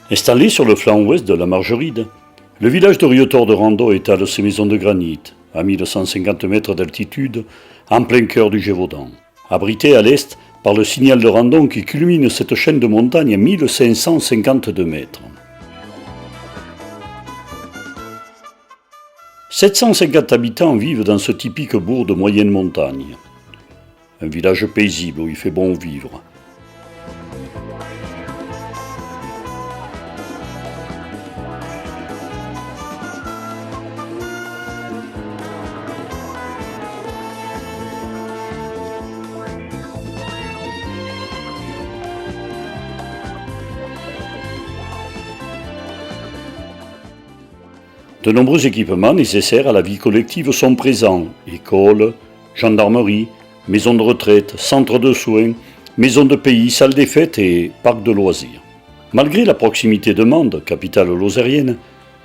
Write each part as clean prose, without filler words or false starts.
Installé sur le flanc ouest de la Margeride, le village de Rieutort-de-Rando étale ses maisons de granit, à 1150 mètres d'altitude, en plein cœur du Gévaudan. Abrité à l'est par le signal de Randon qui culmine cette chaîne de montagnes à 1552 mètres. 750 habitants vivent dans ce typique bourg de moyenne montagne. Un village paisible où il fait bon vivre. De nombreux équipements nécessaires à la vie collective sont présents. Écoles, gendarmerie, maisons de retraite, centres de soins, maisons de pays, salles des fêtes et parcs de loisirs. Malgré la proximité de Mende, capitale lozérienne,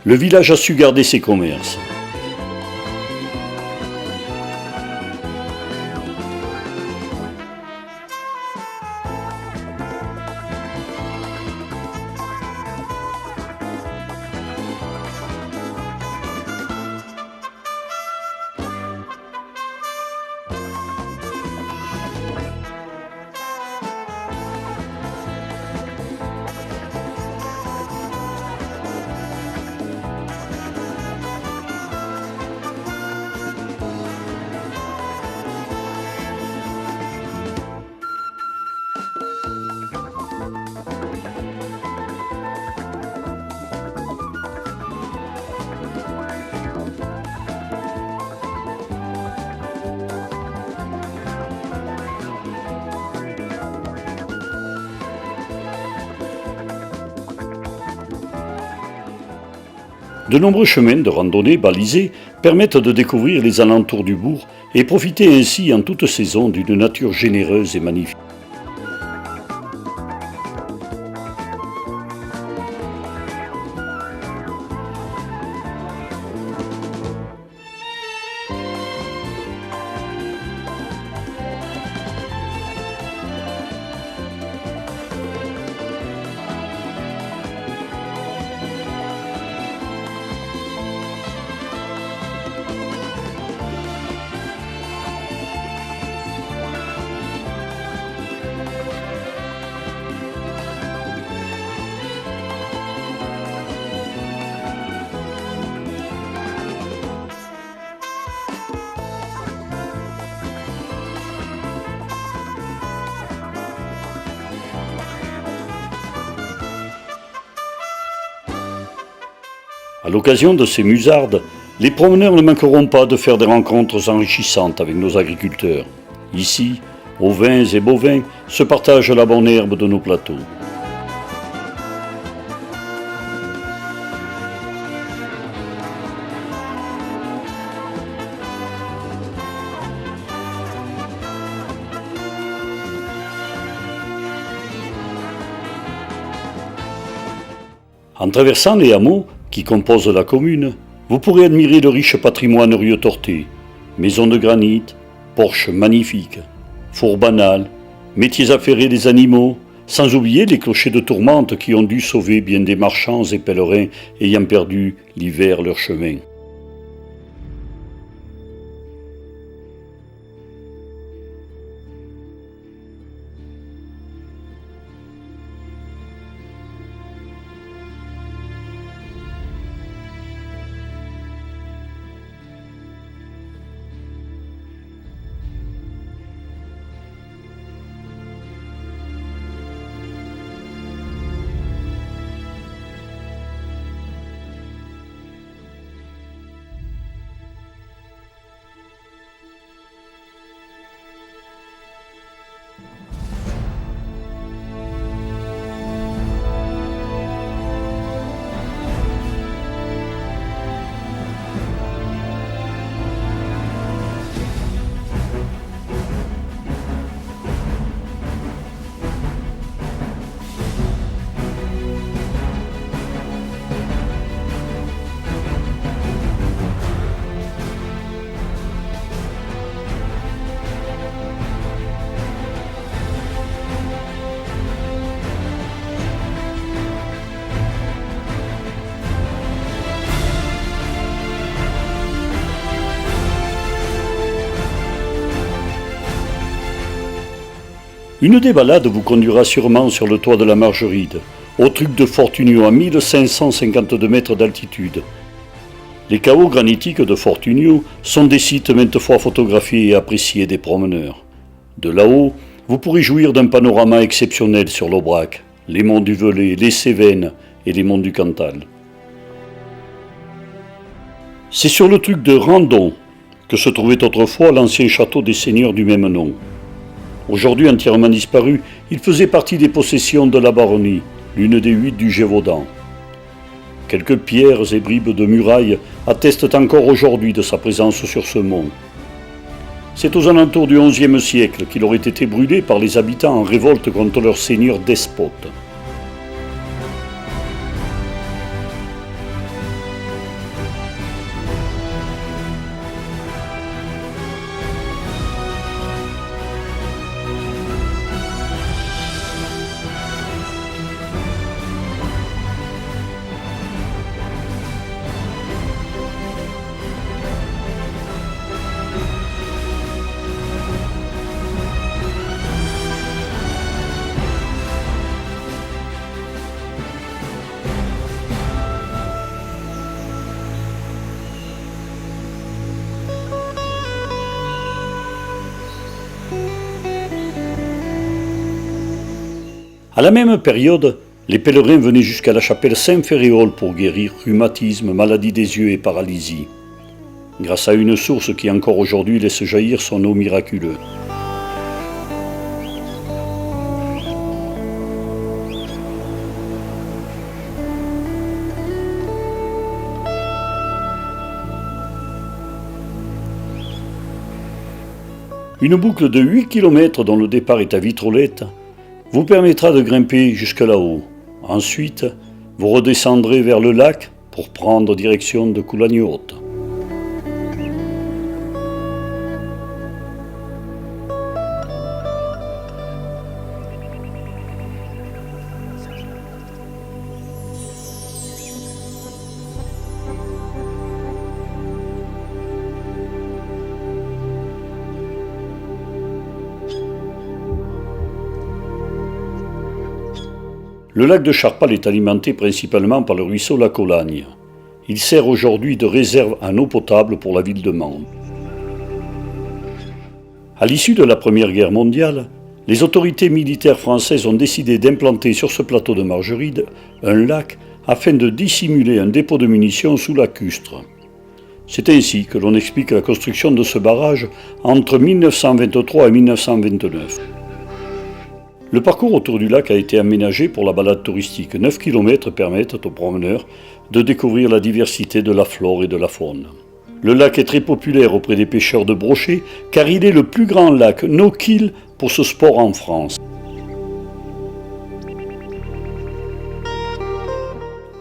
le village a su garder ses commerces. De nombreux chemins de randonnée balisés permettent de découvrir les alentours du bourg et profiter ainsi en toute saison d'une nature généreuse et magnifique. À l'occasion de ces musardes, les promeneurs ne manqueront pas de faire des rencontres enrichissantes avec nos agriculteurs. Ici, aux vins et bovins se partage la bonne herbe de nos plateaux. En traversant les hameaux qui composent la commune, vous pourrez admirer le riche patrimoine rieuttortais, maisons de granit, porches magnifiques, fours banals, métiers affairés des animaux, sans oublier les clochers de tourmente qui ont dû sauver bien des marchands et pèlerins ayant perdu l'hiver leur chemin. Une des balades vous conduira sûrement sur le toit de la Margeride, au truc de Fortunio à 1552 mètres d'altitude. Les cahots granitiques de Fortunio sont des sites maintes fois photographiés et appréciés des promeneurs. De là-haut, vous pourrez jouir d'un panorama exceptionnel sur l'Aubrac, les monts du Velay, les Cévennes et les monts du Cantal. C'est sur le truc de Randon que se trouvait autrefois l'ancien château des seigneurs du même nom. Aujourd'hui entièrement disparu, il faisait partie des possessions de la baronnie, l'une des 8 du Gévaudan. Quelques pierres et bribes de murailles attestent encore aujourd'hui de sa présence sur ce mont. C'est aux alentours du XIe siècle qu'il aurait été brûlé par les habitants en révolte contre leur seigneur despote. À la même période, les pèlerins venaient jusqu'à la chapelle Saint-Ferréol pour guérir rhumatisme, maladie des yeux et paralysie, grâce à une source qui encore aujourd'hui laisse jaillir son eau miraculeuse. Une boucle de 8 km dont le départ est à Vitrolette vous permettra de grimper jusque là-haut. Ensuite, vous redescendrez vers le lac pour prendre direction de Coulagny-Haute. Le lac de Charpal est alimenté principalement par le ruisseau la Colagne. Il sert aujourd'hui de réserve en eau potable pour la ville de Mende. À l'issue de la Première Guerre mondiale, les autorités militaires françaises ont décidé d'implanter sur ce plateau de Margeride un lac afin de dissimuler un dépôt de munitions sous lacustre. C'est ainsi que l'on explique la construction de ce barrage entre 1923 et 1929. Le parcours autour du lac a été aménagé pour la balade touristique. 9 km permettent aux promeneurs de découvrir la diversité de la flore et de la faune. Le lac est très populaire auprès des pêcheurs de brochets car il est le plus grand lac no-kill pour ce sport en France.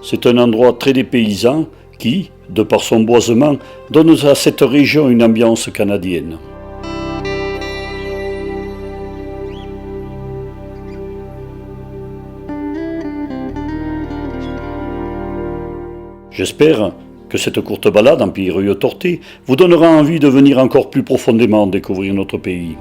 C'est un endroit très dépaysant qui, de par son boisement, donne à cette région une ambiance canadienne. J'espère que cette courte balade en Pireux-Torté vous donnera envie de venir encore plus profondément découvrir notre pays.